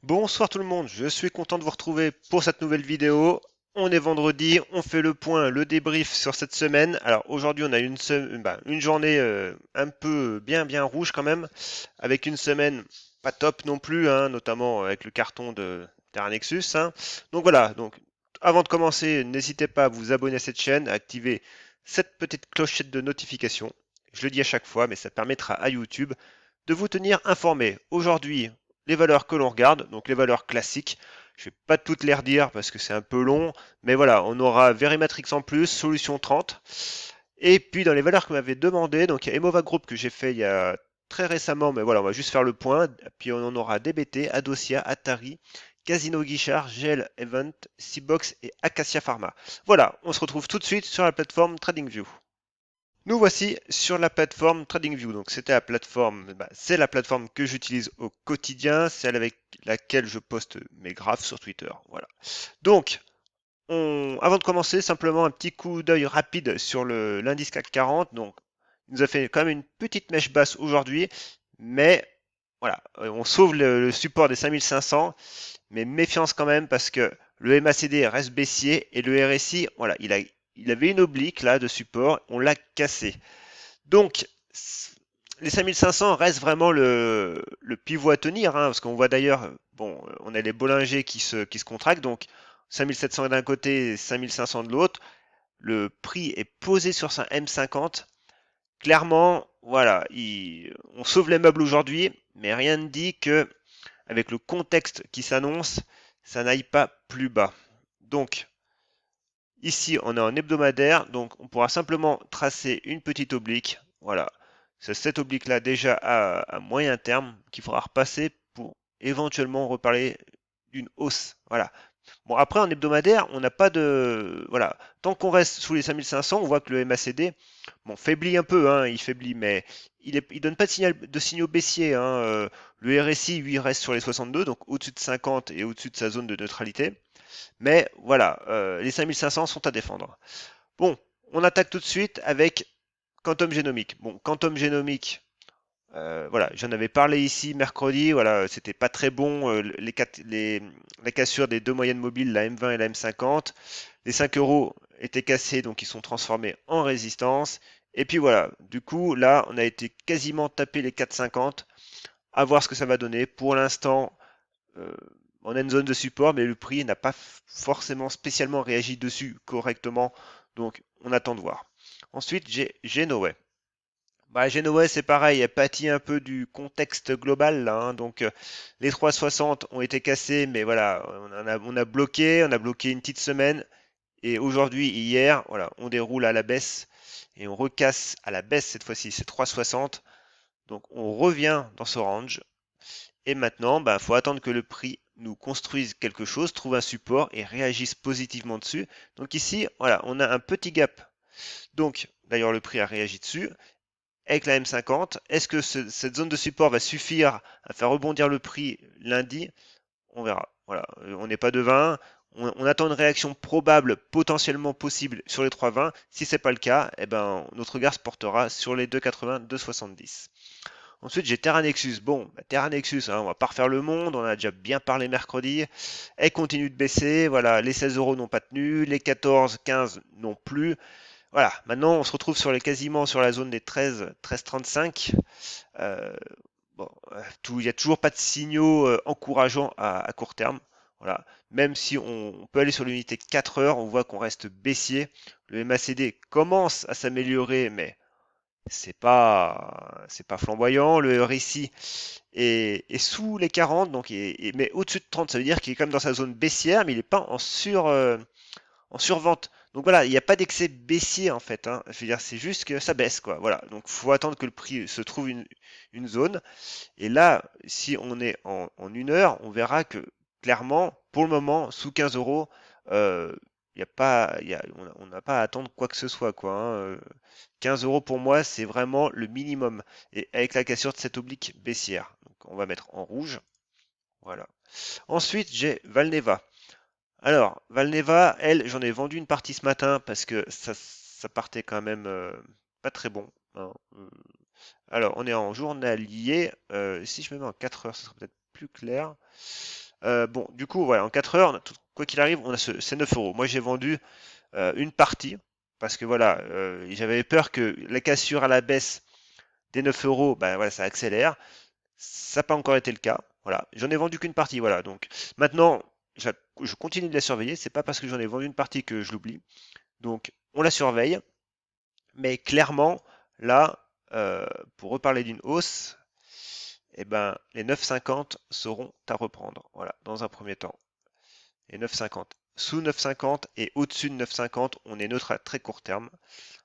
Bonsoir tout le monde, je suis content de vous retrouver pour cette nouvelle vidéo. On est vendredi, on fait le point, le débrief sur cette semaine. Alors aujourd'hui on a une journée un peu bien rouge quand même, avec une semaine pas top non plus, hein, notamment avec le carton de Terra Nexus, hein. Donc voilà, donc avant de commencer, n'hésitez pas à vous abonner à cette chaîne, à activer cette petite clochette de notification. Je le dis à chaque fois, mais ça permettra à YouTube de vous tenir informé. Aujourd'hui, les valeurs que l'on regarde, donc les valeurs classiques. Je vais pas toutes les redire parce que c'est un peu long, mais voilà, on aura Verimatrix en plus, Solution 30. Et puis dans les valeurs que m'avait demandé, donc il y a Emova Group que j'ai fait il y a très récemment, mais voilà, on va juste faire le point. Puis on en aura DBT, Adosia, Atari, Casino Guichard, GL Event, Cbox et Acacia Pharma. Voilà, on se retrouve tout de suite sur la plateforme TradingView. Nous voici sur la plateforme TradingView. Donc c'était la plateforme, c'est la plateforme que j'utilise au quotidien, celle avec laquelle je poste mes graphes sur Twitter. Voilà. Donc, avant de commencer, simplement un petit coup d'œil rapide sur l'indice CAC 40. Donc, il nous a fait quand même une petite mèche basse aujourd'hui, mais voilà, on sauve le support des 5500, mais méfiance quand même parce que le MACD reste baissier et le RSI, voilà, il avait une oblique là de support, on l'a cassé. Donc, les 5500 restent vraiment le pivot à tenir, hein, parce qu'on voit d'ailleurs, bon, on a les Bollinger qui se contractent, donc 5700 d'un côté, 5500 de l'autre. Le prix est posé sur sa M50. Clairement, voilà, on sauve les meubles aujourd'hui, mais rien ne dit que, avec le contexte qui s'annonce, ça n'aille pas plus bas. Donc, ici, on est en hebdomadaire, donc on pourra simplement tracer une petite oblique. Voilà, c'est cette oblique-là déjà à moyen terme qu'il faudra repasser pour éventuellement reparler d'une hausse. Voilà. Bon, après, en hebdomadaire, on n'a pas de. Voilà. Tant qu'on reste sous les 5500, on voit que le MACD, bon, faiblit un peu, hein, il faiblit, mais il donne pas de signaux baissiers, hein. Le RSI, lui, reste sur les 62, donc au-dessus de 50 et au-dessus de sa zone de neutralité. Mais voilà, les 5500 sont à défendre. Bon, on attaque tout de suite avec Quantum Génomique. Bon, Quantum Génomique, voilà, j'en avais parlé ici mercredi. Voilà, c'était pas très bon. La cassure des deux moyennes mobiles, la M20 et la M50. Les 5 euros étaient cassés, donc ils sont transformés en résistance. Et puis voilà, du coup, là, on a été quasiment tapé les 4,50. À voir ce que ça va donner. Pour l'instant, euh, on a une zone de support, mais le prix n'a pas forcément spécialement réagi dessus correctement. Donc, on attend de voir. Ensuite, j'ai Genoway. Bah, Genoa, c'est pareil, elle pâtit un peu du contexte global là, hein. Donc les 3,60 ont été cassés, mais voilà, on a bloqué une petite semaine, et aujourd'hui, hier, voilà, on déroule à la baisse et on recasse à la baisse cette fois-ci, c'est 3,60. Donc on revient dans ce range, et maintenant, bah, faut attendre que le prix nous construise quelque chose, trouve un support et réagisse positivement dessus. Donc ici, voilà, on a un petit gap. Donc, d'ailleurs, le prix a réagi dessus avec la M50. Est-ce que cette zone de support va suffire à faire rebondir le prix lundi? On verra. Voilà, on n'est pas devin. On attend une réaction probable, potentiellement possible sur les 3,20. Si c'est pas le cas, eh ben, notre regard se portera sur les 2,80, 2,70. Ensuite, j'ai Terra Nexus. Bon, Terra Nexus, hein, on va pas refaire le monde, on a déjà bien parlé mercredi. Elle continue de baisser. Voilà, les 16 euros n'ont pas tenu, les 14, 15 non plus. Voilà, maintenant on se retrouve quasiment sur la zone des 13, 13,35. Euh, bon, il n'y a toujours pas de signaux encourageants à court terme. Voilà. Même si on peut aller sur l'unité 4 heures, on voit qu'on reste baissier. Le MACD commence à s'améliorer, mais c'est pas flamboyant. Le RSI est sous les 40, donc mais au-dessus de 30, ça veut dire qu'il est quand même dans sa zone baissière, mais il n'est pas en survente. Donc voilà, il n'y a pas d'excès baissier en fait, hein. Je veux dire, c'est juste que ça baisse, quoi. Voilà. Donc faut attendre que le prix se trouve une zone. Et là, si on est en une heure, on verra que clairement, pour le moment, sous 15 euros, il y a pas, on n'a pas à attendre quoi que ce soit, quoi, hein. 15 euros pour moi, c'est vraiment le minimum. Et avec la cassure de cette oblique baissière. Donc on va mettre en rouge. Voilà. Ensuite, j'ai Valneva. Alors, Valneva, elle, j'en ai vendu une partie ce matin parce que ça partait quand même pas très bon, hein. Alors, on est en journalier. Si je me mets en 4 heures, ce sera peut-être plus clair. Bon, du coup, voilà, en 4 heures, quoi qu'il arrive, on a ces 9 euros. Moi, j'ai vendu une partie parce que voilà, j'avais peur que la cassure à la baisse des 9 euros, ben voilà, ça accélère. Ça n'a pas encore été le cas. Voilà, j'en ai vendu qu'une partie. Voilà, donc maintenant, je continue de la surveiller. C'est pas parce que j'en ai vendu une partie que je l'oublie. Donc, on la surveille. Mais clairement, là, pour reparler d'une hausse, eh ben, les 9,50 seront à reprendre. Voilà, dans un premier temps. Les 9,50. Sous 9,50 et au-dessus de 9,50, on est neutre à très court terme.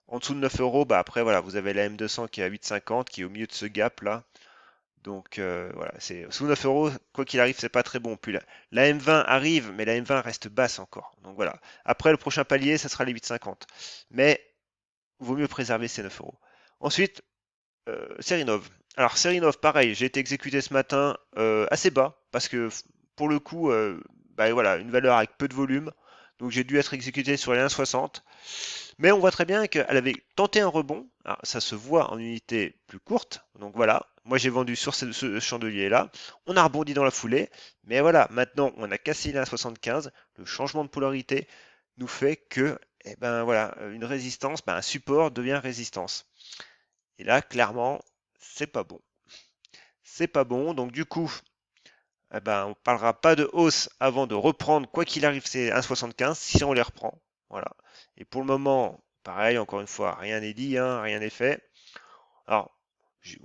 En dessous de 9 euros, bah après, voilà, vous avez la M200 qui est à 8,50, qui est au milieu de ce gap là. Donc voilà, c'est sous 9 euros, quoi qu'il arrive, c'est pas très bon. Puis la M20 arrive, mais la M20 reste basse encore. Donc voilà. Après, le prochain palier, ça sera les 8,50. Mais vaut mieux préserver ces 9 euros. Ensuite, Serinov. Alors Serinov, pareil, j'ai été exécuté ce matin assez bas parce que pour le coup, bah, voilà, une valeur avec peu de volume. Donc j'ai dû être exécuté sur les 1,60. Mais on voit très bien qu'elle avait tenté un rebond. Alors, ça se voit en unité plus courte. Donc voilà, moi j'ai vendu sur ce chandelier-là. On a rebondi dans la foulée. Mais voilà, maintenant on a cassé les 1,75. Le changement de polarité nous fait que, eh ben voilà, une résistance, ben, un support devient résistance. Et là, clairement, c'est pas bon. C'est pas bon. Donc du coup, eh ben, on parlera pas de hausse avant de reprendre, quoi qu'il arrive, ces 1,75 si on les reprend. Voilà. Et pour le moment, pareil, encore une fois, rien n'est dit, hein, rien n'est fait. Alors,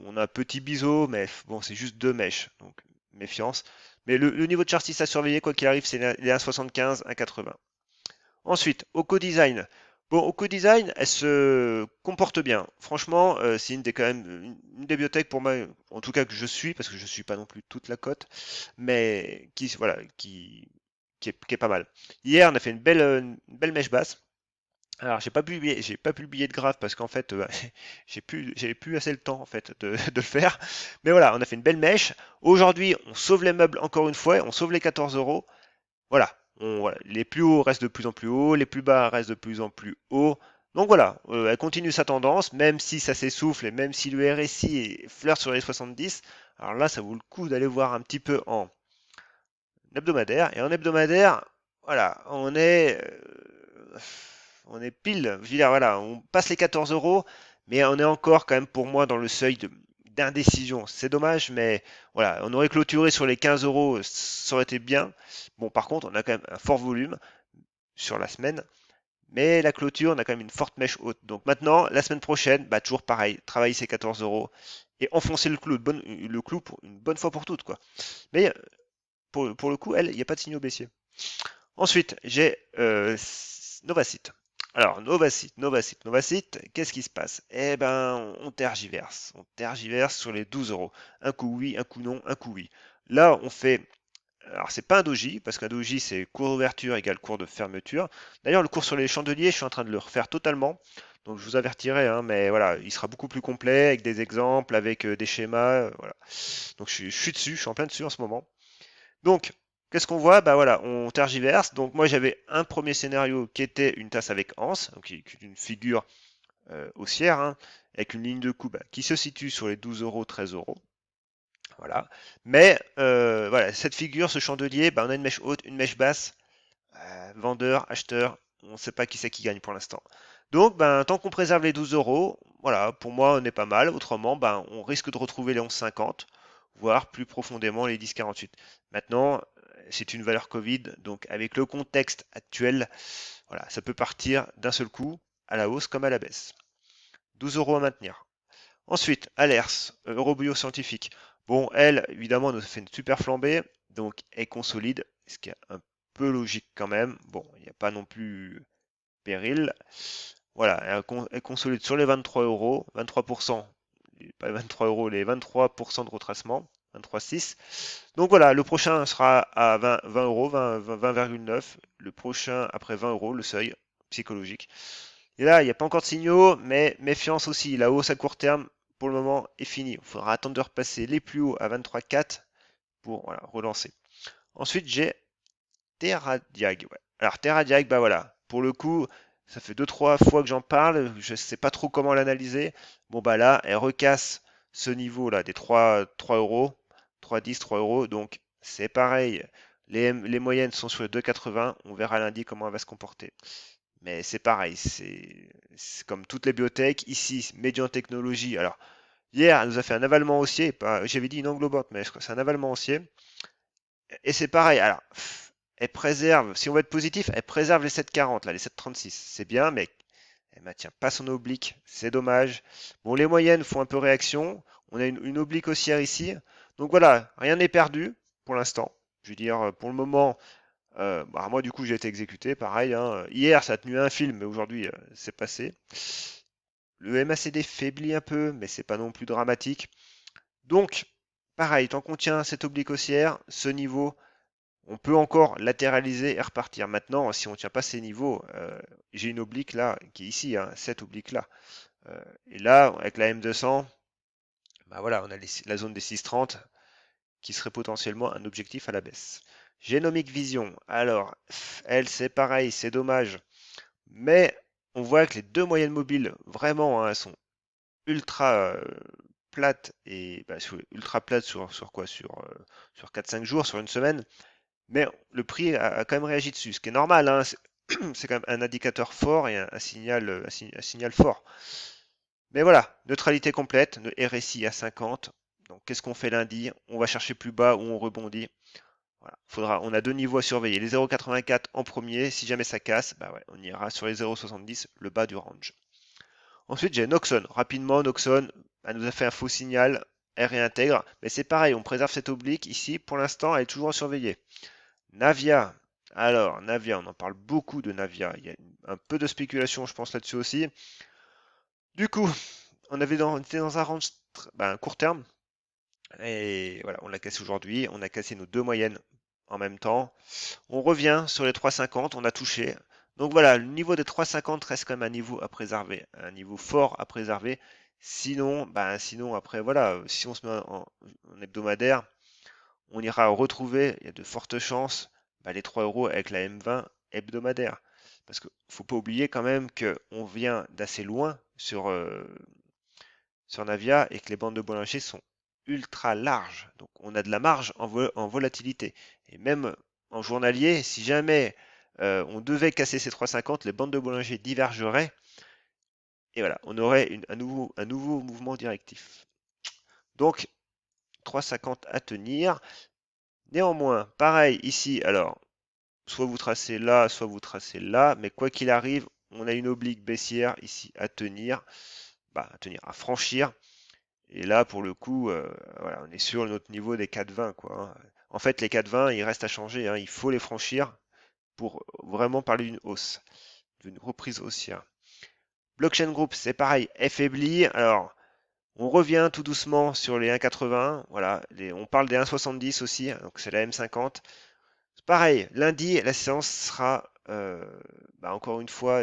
on a un petit biseau, mais bon, c'est juste deux mèches, donc méfiance. Mais le niveau de chartiste à surveiller, quoi qu'il arrive, c'est les 1,75, 1,80. Ensuite, Oko Design. Bon, Oko Design, elle se comporte bien. Franchement, c'est une des quand même une des bibliothèques pour moi, en tout cas que je suis, parce que je ne suis pas non plus toute la cote, mais qui voilà, qui est pas mal. Hier, on a fait une belle mèche basse. Alors, j'ai pas publié de graphe parce qu'en fait, j'avais plus assez le temps en fait de, de le faire. Mais voilà, on a fait une belle mèche. Aujourd'hui, on sauve les meubles encore une fois, on sauve les 14 euros. Voilà, voilà, les plus hauts restent de plus en plus hauts, les plus bas restent de plus en plus hauts. Donc voilà, elle continue sa tendance, même si ça s'essouffle et même si le RSI flirte sur les 70. Alors là, ça vaut le coup d'aller voir un petit peu en hebdomadaire. Et en hebdomadaire, voilà, on est pile. Je veux dire, voilà, on passe les 14 euros, mais on est encore quand même pour moi dans le seuil d'indécision. C'est dommage, mais voilà, on aurait clôturé sur les 15 euros, ça aurait été bien. Bon, par contre, on a quand même un fort volume sur la semaine, mais la clôture, on a quand même une forte mèche haute. Donc maintenant, la semaine prochaine, bah, toujours pareil, travailler ces 14 euros et enfoncer le clou pour une bonne fois pour toutes, quoi. Mais pour le coup, elle, il n'y a pas de signaux baissiers. Ensuite, j'ai Novacite. Alors, Novacite, qu'est-ce qui se passe? Eh ben, on tergiverse. On tergiverse sur les 12 euros. Un coup oui, un coup non, un coup oui. Là, on fait. Alors, c'est pas un doji, parce qu'un doji, c'est cours d'ouverture égale cours de fermeture. D'ailleurs, le cours sur les chandeliers, je suis en train de le refaire totalement. Donc, je vous avertirai, hein, mais voilà, il sera beaucoup plus complet, avec des exemples, avec des schémas. Voilà. Donc, je suis dessus, je suis en plein dessus en ce moment. Donc, qu'est-ce qu'on voit? Bah voilà, on tergiverse. Donc moi j'avais un premier scénario qui était une tasse avec anse, donc qui est une figure haussière, hein, avec une ligne de coup bah, qui se situe sur les 12 euros, 13 euros. Voilà. Mais voilà, cette figure, ce chandelier, bah, on a une mèche haute, une mèche basse, vendeur, acheteur, on ne sait pas qui c'est qui gagne pour l'instant. Donc, ben, tant qu'on préserve les 12 euros, voilà, pour moi, on est pas mal. Autrement, ben, on risque de retrouver les 11,50, voire plus profondément les 10,48. Maintenant, c'est une valeur Covid, donc avec le contexte actuel, voilà, ça peut partir d'un seul coup, à la hausse comme à la baisse. 12 euros à maintenir. Ensuite, Alers, Eurobio-scientifique. Bon, elle, évidemment, nous a fait une super flambée, donc elle consolide, ce qui est un peu logique quand même. Bon, il n'y a pas non plus péril. Voilà, elle consolide sur les 23 euros, 23%, pas les 23 euros, les 23% de retracement, 23,6. Donc voilà, le prochain sera à 20, 20 euros, 20,9. Le prochain après 20 euros, le seuil psychologique. Et là, il n'y a pas encore de signaux, mais méfiance aussi. La hausse à court terme, pour le moment, est finie. Il faudra attendre de repasser les plus hauts à 23,4 pour voilà, relancer. Ensuite, j'ai Terradiag. Ouais. Alors, Terradiag, bah voilà. Pour le coup, ça fait 2-3 fois que j'en parle. Je ne sais pas trop comment l'analyser. Bon, bah là, elle recasse ce niveau-là des 3 euros. 3,10, 3 euros. Donc, c'est pareil. Les moyennes sont sur les 2,80. On verra lundi comment elle va se comporter. Mais c'est pareil, c'est comme toutes les biotech. Ici, Median Technologies. Alors, hier, elle nous a fait un avalement haussier. J'avais dit une englobante, mais je crois que c'est un avalement haussier. Et c'est pareil. Alors, elle préserve, si on veut être positif, elle préserve les 7,40, là, les 7,36. C'est bien, mais elle maintient pas son oblique. C'est dommage. Bon, les moyennes font un peu réaction. On a une oblique haussière ici. Donc voilà, rien n'est perdu pour l'instant. Je veux dire, pour le moment, bah, moi du coup j'ai été exécuté, pareil, hein. Hier ça a tenu un fil, mais aujourd'hui c'est passé. Le MACD faiblit un peu, mais c'est pas non plus dramatique. Donc, pareil, tant qu'on tient cette oblique haussière, ce niveau, on peut encore latéraliser et repartir. Maintenant, si on ne tient pas ces niveaux, j'ai une oblique là, qui est ici, hein, cette oblique là. Et là, avec la M200, bah voilà, on a la zone des 6,30 qui serait potentiellement un objectif à la baisse. Genomic Vision, alors, elle c'est pareil, c'est dommage. Mais on voit que les deux moyennes mobiles, vraiment, hein, elles sont ultra plates et bah, ultra plates sur quoi? Sur 4-5 jours, sur une semaine. Mais le prix a quand même réagi dessus, ce qui est normal, hein, c'est quand même un indicateur fort et un signal, un signal fort. Mais voilà, neutralité complète, le RSI à 50. Donc qu'est-ce qu'on fait lundi? On va chercher plus bas ou on rebondit. Voilà. On a deux niveaux à surveiller. Les 0,84 en premier. Si jamais ça casse, bah ouais, on ira sur les 0,70, le bas du range. Ensuite, j'ai Noxon. Rapidement, Noxon, elle nous a fait un faux signal. Elle réintègre. Mais c'est pareil, on préserve cette oblique. Ici, pour l'instant, elle est toujours à surveiller. Navia. Alors, Navia, on en parle beaucoup de Navia. Il y a un peu de spéculation, je pense, là-dessus aussi. Du coup, on était dans un range un court terme. Et voilà, on l'a cassé aujourd'hui. On a cassé nos deux moyennes en même temps. On revient sur les 3,50, on a touché. Donc voilà, le niveau des 3,50 reste quand même un niveau à préserver, un niveau fort à préserver. Sinon, sinon après voilà, si on se met en hebdomadaire, on ira retrouver, il y a de fortes chances, les 3 euros avec la M20 hebdomadaire. Parce qu'il ne faut pas oublier quand même qu'on vient d'assez loin sur Navia et que les bandes de Bollinger sont ultra larges. Donc on a de la marge en volatilité. Et même en journalier, si jamais on devait casser ces 3,50, les bandes de Bollinger divergeraient. Et voilà, on aurait un nouveau mouvement directif. Donc 3,50 à tenir. Néanmoins, pareil ici, alors, soit vous tracez là, soit vous tracez là, mais quoi qu'il arrive, on a une oblique baissière ici à tenir, à franchir. Et là, pour le coup, voilà, on est sur notre niveau des 4,20, quoi, hein. En fait, les 4,20, il reste à changer, hein. Il faut les franchir pour vraiment parler d'une hausse, d'une reprise haussière. Blockchain Group, c'est pareil, affaibli. Alors, on revient tout doucement sur les 1,80. Voilà, on parle des 1,70 aussi, hein, donc c'est la M50. Pareil, lundi, la séance sera encore une fois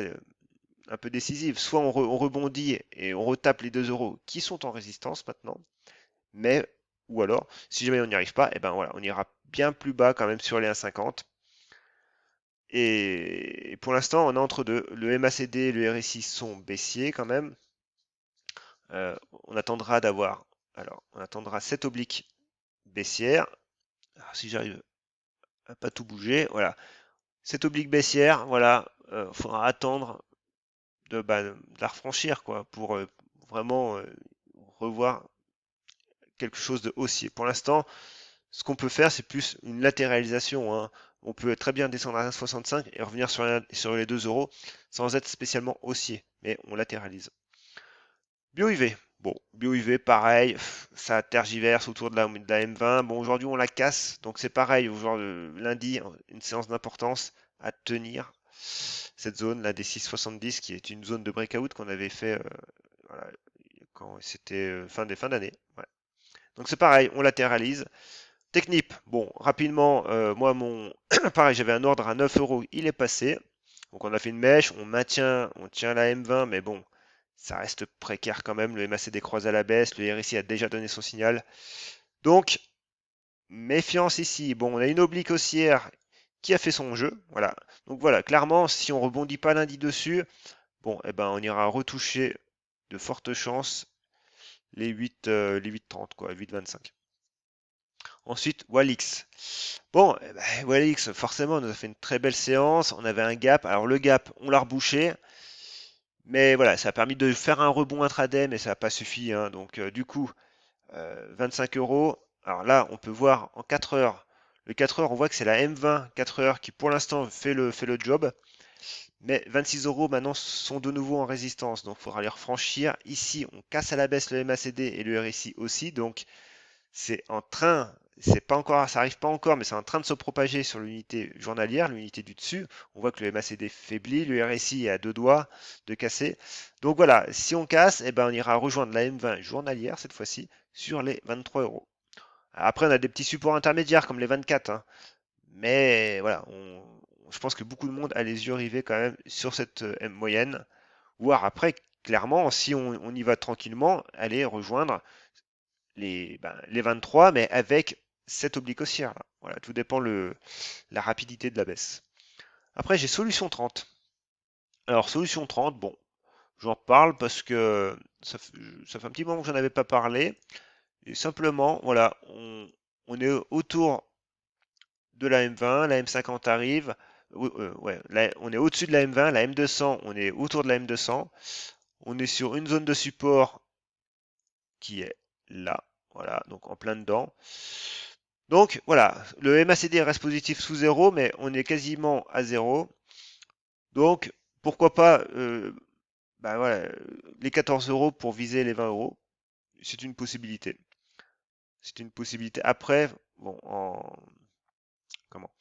un peu décisive. Soit on rebondit et on retape les 2 euros qui sont en résistance maintenant. Mais, ou alors, si jamais on n'y arrive pas, et ben voilà, on ira bien plus bas quand même sur les 1,50. Et pour l'instant, on est entre deux. Le MACD et le RSI sont baissiers quand même. On attendra on attendra cette oblique baissière. Alors, si j'arrive à pas tout bouger, voilà. Cette oblique baissière, voilà, faudra attendre de la refranchir, quoi, pour vraiment revoir quelque chose de haussier. Pour l'instant, ce qu'on peut faire, c'est plus une latéralisation, hein. On peut très bien descendre à 1,65 et revenir sur les 2 euros sans être spécialement haussier, mais on latéralise. BioIV. Bon, BioIV, pareil, ça tergiverse autour de la M20. Bon, aujourd'hui, on la casse, donc c'est pareil. Aujourd'hui, lundi, une séance d'importance à tenir. Cette zone, là, des 6,70, qui est une zone de breakout qu'on avait fait voilà, quand c'était fin d'année. Ouais. Donc c'est pareil, on latéralise. Technip, bon, rapidement, moi, pareil, j'avais un ordre à 9 euros, il est passé. Donc on a fait une mèche, on tient la M20, mais bon, ça reste précaire quand même. Le MACD croise à la baisse, le RSI a déjà donné son signal. Donc, méfiance ici. Bon, on a une oblique haussière qui a fait son jeu. Voilà. Donc voilà, clairement, si on rebondit pas lundi dessus, bon, eh ben, on ira retoucher de fortes chances les 8, les 8,30, quoi, 8,25. Ensuite, Walix. Bon, eh ben, Walix, forcément, nous a fait une très belle séance. On avait un gap. Alors le gap, on l'a rebouché. Mais voilà, ça a permis de faire un rebond intraday, mais ça n'a pas suffi, hein. Donc du coup, 25 euros. Alors là, on peut voir en 4 heures. Le 4 heures, on voit que c'est la M20 4 heures qui pour l'instant fait le job. Mais 26 euros maintenant sont de nouveau en résistance. Donc il faudra les refranchir. Ici, on casse à la baisse le MACD et le RSI aussi. Donc c'est en train, c'est pas encore, ça arrive pas encore, mais c'est en train de se propager sur l'unité journalière, l'unité du dessus. On voit que le MACD faiblit, le RSI est à deux doigts de casser. Donc voilà, si on casse, eh ben on ira rejoindre la M20 journalière cette fois-ci sur les 23 euros. Après, on a des petits supports intermédiaires comme les 24, hein. Mais voilà, je pense que beaucoup de monde a les yeux rivés quand même sur cette moyenne. Voire après, clairement, si on y va tranquillement, aller rejoindre les 23, mais avec cette oblique haussière là. Voilà, tout dépend la rapidité de la baisse. Après, j'ai solution 30. Alors, solution 30, bon, j'en parle parce que ça fait un petit moment que j'en avais pas parlé. Et simplement, voilà, on est autour de la M20, la M50 arrive. Ouais, on est au-dessus de la M20, la M200, on est autour de la M200. On est sur une zone de support qui est là. Voilà, donc en plein dedans. Donc voilà, le MACD reste positif sous zéro, mais on est quasiment à zéro. Donc pourquoi pas bah voilà, les 14 euros pour viser les 20 euros. C'est une possibilité. C'est une possibilité. Après, bon, comment,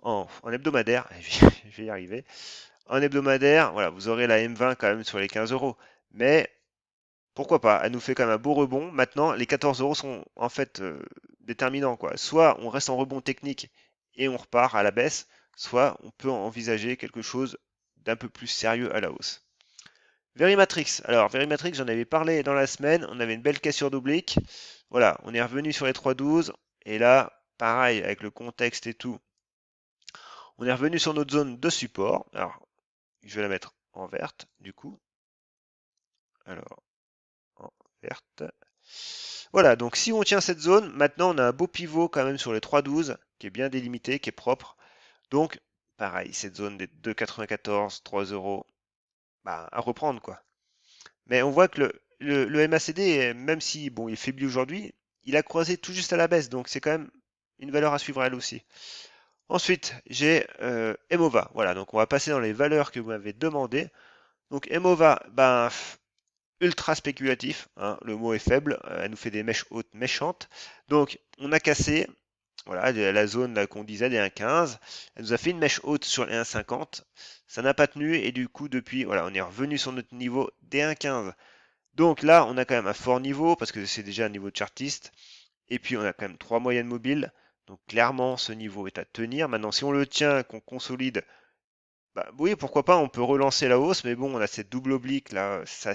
en hebdomadaire, je vais y arriver. En hebdomadaire, voilà, vous aurez la M20 quand même sur les 15 euros. Mais pourquoi pas? Elle nous fait quand même un beau rebond. Maintenant, les 14 euros sont en fait déterminants, quoi. Soit on reste en rebond technique et on repart à la baisse, soit on peut envisager quelque chose d'un peu plus sérieux à la hausse. Verimatrix. Alors, Verimatrix, j'en avais parlé dans la semaine. On avait une belle cassure d'oblique. Voilà, on est revenu sur les 3,12. Et là, pareil, avec le contexte et tout, on est revenu sur notre zone de support. Alors, je vais la mettre en verte, du coup. Alors, en verte. Voilà, donc si on tient cette zone, maintenant on a un beau pivot quand même sur les 3,12 qui est bien délimité, qui est propre. Donc, pareil, cette zone des 2,94, 3 euros, bah, à reprendre quoi. Mais on voit que le MACD, même si bon, il est faibli aujourd'hui, il a croisé tout juste à la baisse, donc c'est quand même une valeur à suivre elle aussi. Ensuite, j'ai Emova. Voilà, donc on va passer dans les valeurs que vous m'avez demandé. Donc Emova, ben, ultra spéculatif, hein, le mot est faible, elle nous fait des mèches hautes méchantes. Donc on a cassé, voilà, la zone là qu'on disait des 1,15, elle nous a fait une mèche haute sur les 1,50, ça n'a pas tenu et du coup depuis, voilà, on est revenu sur notre niveau des 1,15. Donc là, on a quand même un fort niveau parce que c'est déjà un niveau de chartiste. Et puis on a quand même trois moyennes mobiles. Donc clairement, ce niveau est à tenir. Maintenant, si on le tient, qu'on consolide, bah oui, pourquoi pas, on peut relancer la hausse, mais bon, on a cette double oblique là, c'est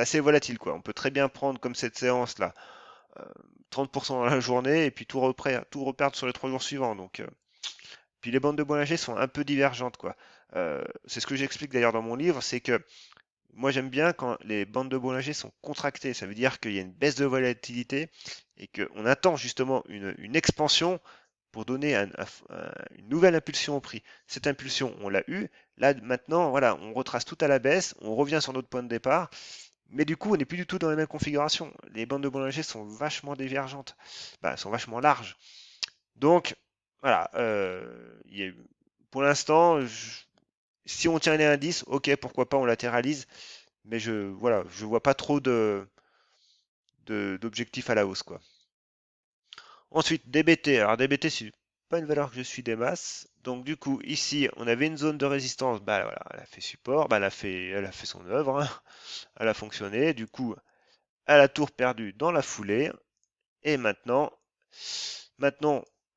assez volatile quoi. On peut très bien prendre comme cette séance là, euh, 30% dans la journée et puis tout reperdre sur les 3 jours suivants. Donc, puis les bandes de Bollinger sont un peu divergentes quoi. C'est ce que j'explique d'ailleurs dans mon livre, c'est que moi, j'aime bien quand les bandes de Bollinger sont contractées. Ça veut dire qu'il y a une baisse de volatilité et qu'on attend justement une expansion pour donner une nouvelle impulsion au prix. Cette impulsion, on l'a eue. Là, maintenant, voilà, on retrace tout à la baisse, on revient sur notre point de départ. Mais du coup, on n'est plus du tout dans les mêmes configurations. Les bandes de Bollinger sont vachement divergentes, bah, sont vachement larges. Donc, voilà, pour l'instant, si on tient les indices, ok, pourquoi pas, on latéralise. Mais voilà, je vois pas trop d'objectifs à la hausse, quoi. Ensuite, DBT. Alors, DBT, c'est pas une valeur que je suis des masses. Donc, du coup, ici, on avait une zone de résistance. Bah, voilà, elle a fait support. Bah, elle a fait son œuvre, hein. Elle a fonctionné. Du coup, elle a tout perdu dans la foulée. Et maintenant,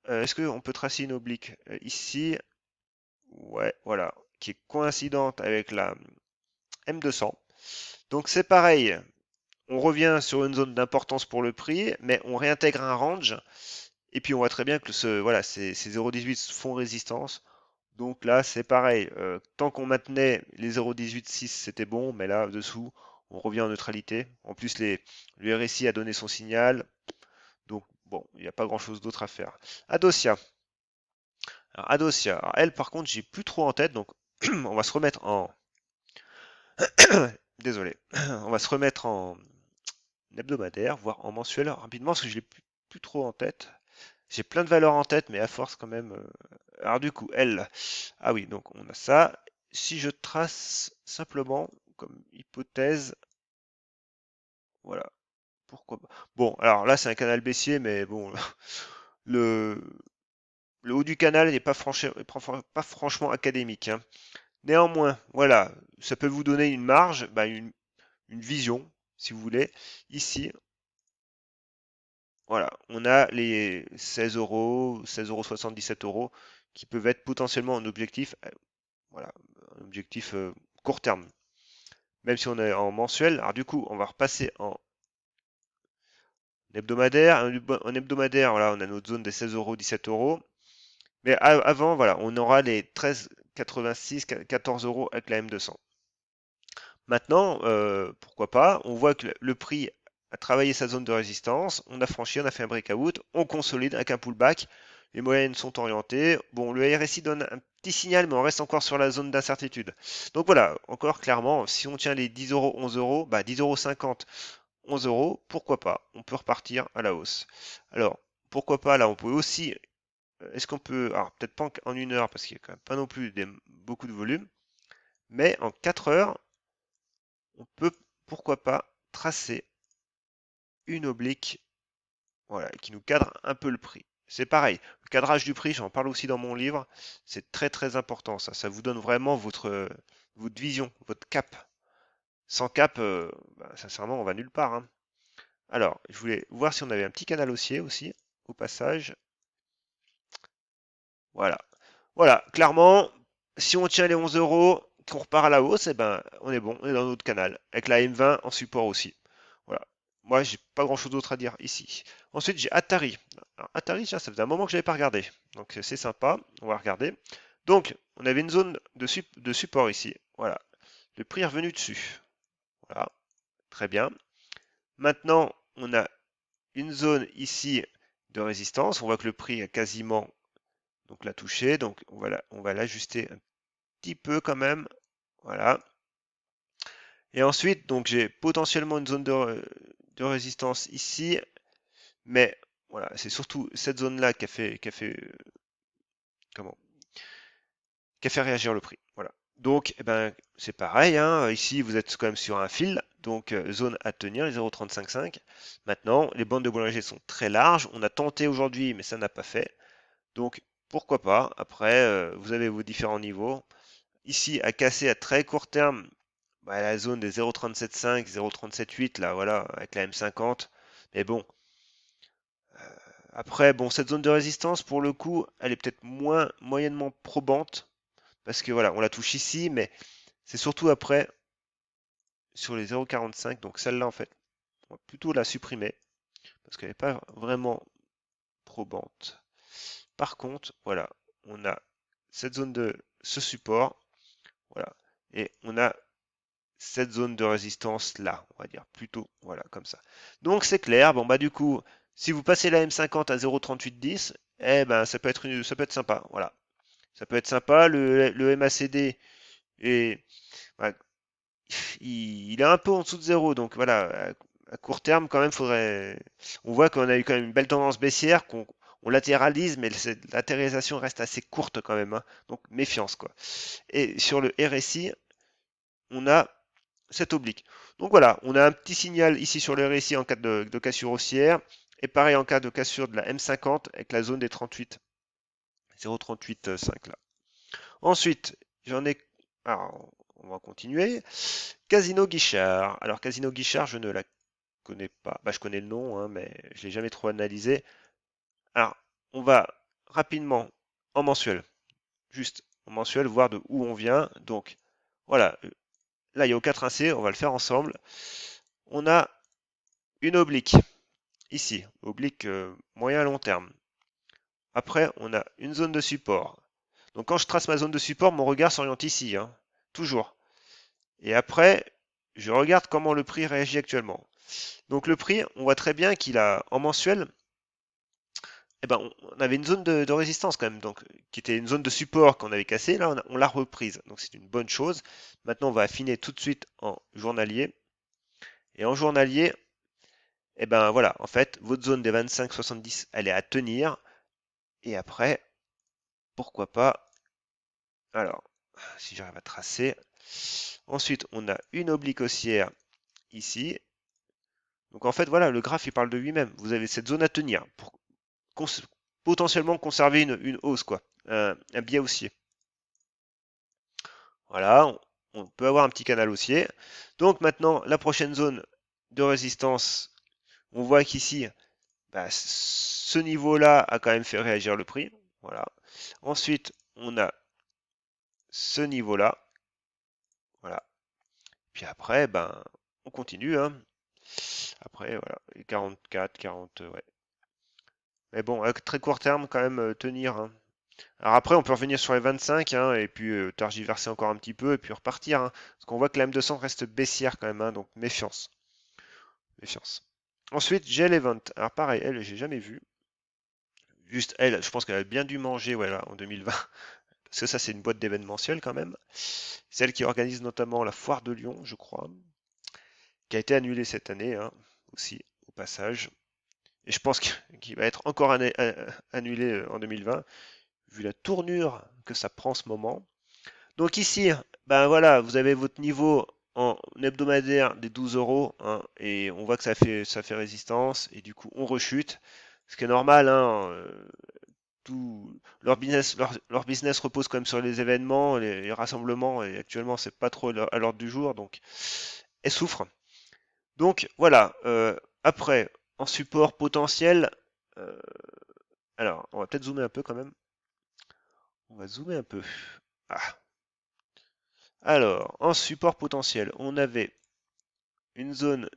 est-ce qu'on peut tracer une oblique ici? Ouais, voilà, qui est coïncidente avec la M200. Donc, c'est pareil. On revient sur une zone d'importance pour le prix, mais on réintègre un range. Et puis on voit très bien que voilà, ces 0,18 font résistance. Donc là, c'est pareil. Tant qu'on maintenait les 0,18,6, c'était bon, mais là, dessous, on revient en neutralité. En plus, le RSI a donné son signal. Donc bon, il n'y a pas grand-chose d'autre à faire. Adosia. Alors, Adosia, alors, elle par contre, j'ai plus trop en tête, donc on va se remettre en... Désolé. On va se remettre en hebdomadaire, voire en mensuel rapidement, parce que je l'ai plus trop en tête. J'ai plein de valeurs en tête, mais à force quand même. Alors du coup, elle. Ah oui, donc on a ça. Si je trace simplement comme hypothèse, voilà, pourquoi pas. Bon, alors là c'est un canal baissier, mais bon, le, le haut du canal n'est pas, pas franchement académique, hein. Néanmoins, voilà, ça peut vous donner une marge, bah, une vision, si vous voulez. Ici, voilà, on a les 16 euros, 16,77 euros qui peuvent être potentiellement un objectif, voilà, un objectif court terme. Même si on est en mensuel, alors du coup, on va repasser en hebdomadaire. En hebdomadaire, voilà, on a notre zone des 16 euros, 17 euros. Mais avant, voilà, on aura les 13,86, 14 euros avec la M200. Maintenant, pourquoi pas, on voit que le prix a travaillé sa zone de résistance, on a franchi, on a fait un breakout, on consolide avec un pullback, les moyennes sont orientées. Bon, le RSI donne un petit signal, mais on reste encore sur la zone d'incertitude. Donc voilà, encore clairement, si on tient les 10 euros, 11 euros, bah 10,50 euros, 11 euros, pourquoi pas, on peut repartir à la hausse. Alors, pourquoi pas, là, on peut aussi, est-ce qu'on peut, alors peut-être pas en une heure, parce qu'il n'y a quand même pas non plus beaucoup de volume, mais en 4 heures, on peut, pourquoi pas, tracer une oblique, voilà, qui nous cadre un peu le prix. C'est pareil, le cadrage du prix, j'en parle aussi dans mon livre, c'est très très important ça. Ça vous donne vraiment votre vision, votre cap. Sans cap, bah, sincèrement, on va nulle part, hein. Alors, je voulais voir si on avait un petit canal haussier aussi, au passage. Voilà. Voilà, clairement, si on tient les 11 euros, qu'on repart à la hausse, eh ben, on est bon, on est dans notre canal, avec la M20 en support aussi. Voilà. Moi, j'ai pas grand-chose d'autre à dire ici. Ensuite, j'ai Atari. Alors, Atari, tiens, ça faisait un moment que je n'avais pas regardé. Donc, c'est sympa, on va regarder. Donc, on avait une zone de support ici. Voilà. Le prix est revenu dessus. Voilà. Très bien. Maintenant, on a une zone ici de résistance. On voit que le prix a quasiment donc l'a touché. Donc, on va l'ajuster un petit peu quand même. Voilà. Et ensuite, donc j'ai potentiellement une zone de résistance ici, mais voilà, c'est surtout cette zone-là comment, qui a fait réagir le prix. Voilà. Donc, eh ben, c'est pareil, hein. Ici, vous êtes quand même sur un fil, donc zone à tenir, les 0,355. Maintenant, les bandes de Bollinger sont très larges. On a tenté aujourd'hui, mais ça n'a pas fait. Donc, pourquoi pas. Après, vous avez vos différents niveaux. Ici, à casser à très court terme, bah, la zone des 0,375, 0,378, là, voilà, avec la M50. Mais bon, après, bon, cette zone de résistance, pour le coup, elle est peut-être moyennement probante, parce que voilà, on la touche ici, mais c'est surtout après, sur les 0,45, donc celle-là, en fait, on va plutôt la supprimer, parce qu'elle n'est pas vraiment probante. Par contre, voilà, on a cette zone de ce support, voilà, et on a cette zone de résistance là, on va dire plutôt, voilà, comme ça. Donc c'est clair, bon bah du coup, si vous passez la M50 à 0,3810, eh ben ça peut être sympa, voilà. Ça peut être sympa, le MACD est, voilà, il est un peu en dessous de zéro, donc voilà, à court terme quand même faudrait, on voit qu'on a eu quand même une belle tendance baissière, qu'on on latéralise, mais cette latéralisation reste assez courte quand même, hein. Donc méfiance quoi. Et sur le RSI, on a cette oblique. Donc voilà, on a un petit signal ici sur le RSI en cas de cassure haussière, et pareil en cas de cassure de la M50 avec la zone des 38, 0,38,5 là. Ensuite, j'en ai, alors, on va continuer. Casino Guichard. Alors Casino Guichard, je ne la connais pas. Bah, je connais le nom, hein, mais je l'ai jamais trop analysé. Alors, on va rapidement en mensuel, juste en mensuel, voir de où on vient. Donc, voilà, là il y a aucun tracé, on va le faire ensemble. On a une oblique, ici, oblique moyen à long terme. Après, on a une zone de support. Donc quand je trace ma zone de support, mon regard s'oriente ici, hein, toujours. Et après, je regarde comment le prix réagit actuellement. Donc le prix, on voit très bien qu'il a, en mensuel, eh ben, on avait une zone de résistance quand même, donc, qui était une zone de support qu'on avait cassée. Là, on l'a reprise, donc c'est une bonne chose. Maintenant, on va affiner tout de suite en journalier. Et en journalier, eh ben voilà, en fait, votre zone des 25-70, elle est à tenir. Et après, pourquoi pas. Alors, si j'arrive à tracer. Ensuite, on a une oblique haussière ici. Donc en fait, voilà, le graphe, il parle de lui-même. Vous avez cette zone à tenir pour cons potentiellement conserver une hausse, quoi. Un biais haussier. Voilà, on peut avoir un petit canal haussier. Donc maintenant, la prochaine zone de résistance, on voit qu'ici, bah, ce niveau-là a quand même fait réagir le prix. Voilà. Ensuite, on a ce niveau-là. Voilà. Puis après, ben, on continue, hein. Après, voilà, 44, 40, ouais. Mais bon, à très court terme, quand même, tenir, hein. Alors après, on peut revenir sur les 25, hein, et puis tergiverser encore un petit peu, et puis repartir, hein. Parce qu'on voit que la M200 reste baissière quand même, hein, donc méfiance. Méfiance. Ensuite, j'ai l'Event. Alors pareil, elle, j'ai jamais vu. Juste elle, je pense qu'elle a bien dû manger, voilà, en 2020. Parce que ça, c'est une boîte d'événementiel quand même. Celle qui organise notamment la foire de Lyon, je crois, qui a été annulée cette année, hein, aussi, au passage. Et je pense qu'il va être encore annulé en 2020, vu la tournure que ça prend en ce moment. Donc ici, ben voilà, vous avez votre niveau en hebdomadaire des 12 euros, hein, et on voit que ça fait résistance, et du coup on rechute, ce qui est normal, hein, leur business repose quand même sur les événements, les rassemblements, et actuellement c'est pas trop à l'ordre du jour, donc elles souffrent. Donc voilà, après, en support potentiel, euh, alors on va peut-être zoomer un peu quand même, on va zoomer un peu. Ah. Alors, en support potentiel, on avait une zone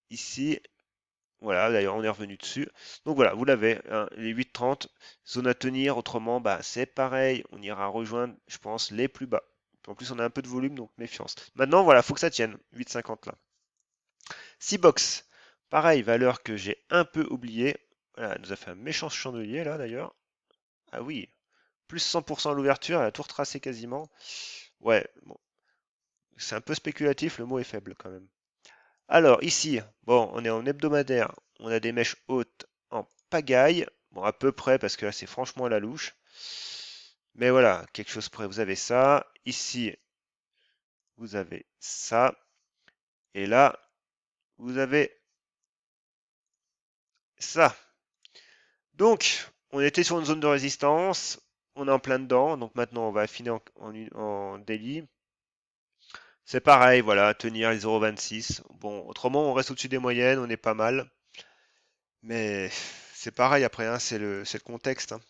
ici. Voilà, d'ailleurs, on est revenu dessus. Donc voilà, vous l'avez, hein, les 8,30, zone à tenir. Autrement, bah, c'est pareil. On ira rejoindre, je pense, les plus bas. En plus, on a un peu de volume, donc méfiance. Maintenant, voilà, faut que ça tienne. 8,50 là. C-Box, pareil, valeur que j'ai un peu oubliée. Voilà, elle nous a fait un méchant chandelier là, d'ailleurs. Ah oui, plus 100% à l'ouverture, elle a tout retracé quasiment. Ouais, bon, c'est un peu spéculatif, le mot est faible quand même. Alors ici, bon, on est en hebdomadaire, on a des mèches hautes en pagaille, bon à peu près parce que là c'est franchement à la louche. Mais voilà, quelque chose près, vous avez ça. Ici, vous avez ça. Et là, vous avez ça. Donc, on était sur une zone de résistance, on est en plein dedans, donc maintenant on va affiner en daily. C'est pareil, voilà, tenir les 0,26. Bon, autrement on reste au-dessus des moyennes, on est pas mal. Mais c'est pareil après, hein, c'est le contexte, hein.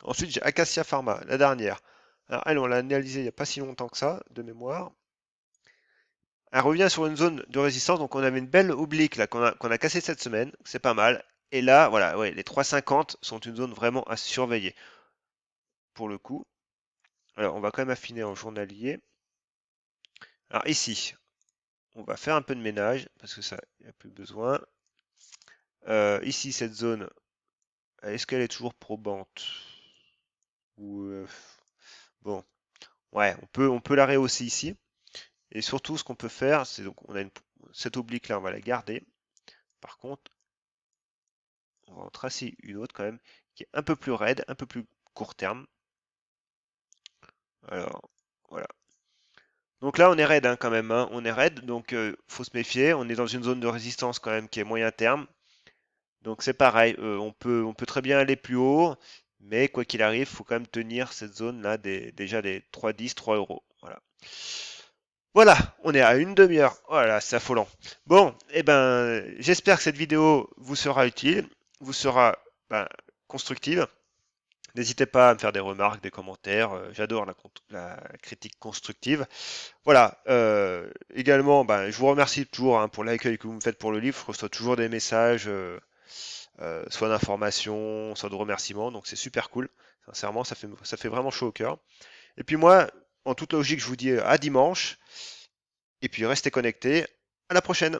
Ensuite, j'ai Acacia Pharma, la dernière. Alors, elle, on l'a analysée il n'y a pas si longtemps que ça, de mémoire. Elle revient sur une zone de résistance, donc on avait une belle oblique là qu'on a cassée cette semaine, c'est pas mal. Et là, voilà, ouais, les 3,50 sont une zone vraiment à surveiller pour le coup. Alors, on va quand même affiner en journalier. Alors ici, on va faire un peu de ménage parce que ça, il n'y a plus besoin. Ici, cette zone, est-ce qu'elle est toujours probante? Ou bon, ouais, on peut la rehausser ici. Et surtout, ce qu'on peut faire, c'est donc on a cette oblique là, on va la garder. Par contre, on va en tracer une autre quand même, qui est un peu plus raide, un peu plus court terme. Alors, voilà. Donc là, on est raide hein, quand même, hein. On est raide, donc faut se méfier. On est dans une zone de résistance quand même qui est moyen terme. Donc c'est pareil, on peut très bien aller plus haut, mais quoi qu'il arrive, il faut quand même tenir cette zone là déjà des 3,10, 3 euros. Voilà. Voilà, on est à une demi-heure. Voilà, c'est affolant. Bon, eh ben, j'espère que cette vidéo vous sera utile, vous sera ben, constructive. N'hésitez pas à me faire des remarques, des commentaires. J'adore la critique constructive. Voilà. Également, ben, je vous remercie toujours hein, pour l'accueil que vous me faites pour le livre. Je reçois toujours des messages, soit d'informations, soit de remerciements. Donc c'est super cool. Sincèrement, ça fait vraiment chaud au cœur. Et puis moi, en toute logique, je vous dis à dimanche. Et puis restez connectés. À la prochaine.